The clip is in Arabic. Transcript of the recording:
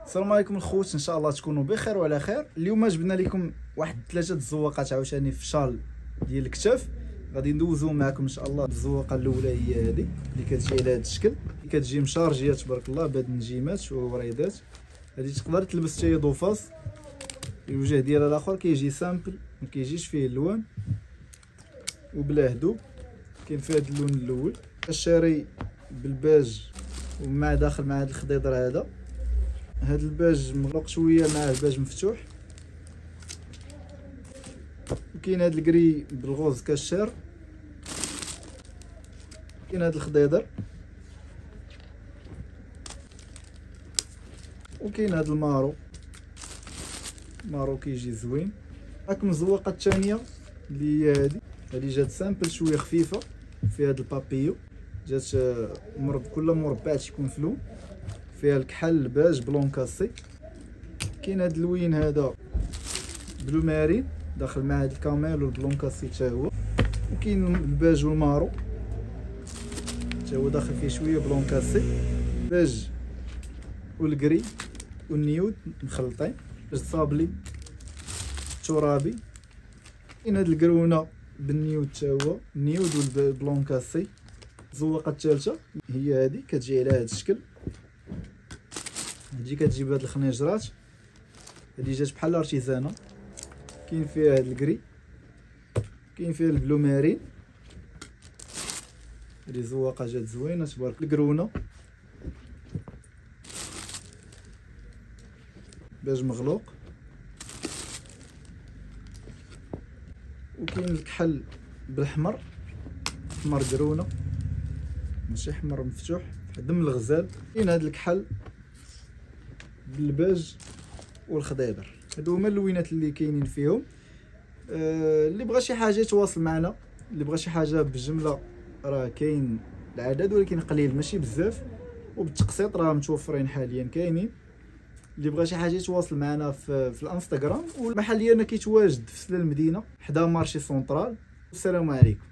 السلام عليكم الخوت، ان شاء الله تكونوا بخير وعلى خير. اليوم جبنا لكم واحد 3 الزواقات عاوتاني في شال ديال الكتاف. غادي ندوزو معكم ان شاء الله. الزواقه الاولى هي هذه اللي كتجي على هذا الشكل، اللي كتجي مشارجيه تبارك الله بهاد النجيمات ووريدات. هذه تقدر تلبس حتى هي ضفاص. الوجه ديالها الاخر كيجي سامبل، ما كيجيش فيه اللوان وبلا هدوء. كاين فيه هذا اللون الاول الشاري بالباج ومع داخل مع هذا الخضيضر. هذا الباج مغلق شويه مع الباج مفتوح. وكاين هذا الكري بالغوز كالشير. كاين هذا الخضيضر وكاين هذا المارو كيجي زوين. راكم الزواقه الثانيه اللي هي هذه جات سامبل شويه خفيفه فيها هذا البابيو. جات كل مربع تيكون في لون، فيها الكحل الباج بلون كاسي. كاين هذا اللوين هذا بلو مارين داخل مع هذا الكاميل والبلون كاسي حتى هو. وكاين الباج والمارو حتى هو داخل فيه شويه بلون كاسي. باج والكري والنيود مخلطين، باج صابلي ترابي. كاين هذا الكرونه بالنيود حتى هو، النيود والبلون كاسي. الزواقه الثالثه هي هذه كتجي على هذا الشكل. هادي كتجي بهاد الخنيجرات، هادي جات بحال ارتيزانه. كاين فيها هاد الكري، كاين فيها البلو مارين. هادي زواقه جات زوينه تبارك. الكرونه باج مغلوق، وكاين الكحل بالحمر، حمر كرونه ماشي حمر مفتوح بحال دم الغزال. كاين هاد الكحل بالباج والخضيضر. هادو هما اللوينات اللي كاينين فيهم. اللي بغى شي حاجه يتواصل معنا، اللي بغى شي حاجه بالجمله راه كاين العدد ولكن قليل ماشي بزاف، وبالتقسيط راه متوفرين حاليا كاينين. اللي بغى شي حاجه يتواصل معنا في الانستغرام. والمحل ديالنا كيتواجد في سلا المدينه حدا مارشي سونطرال. السلام عليكم.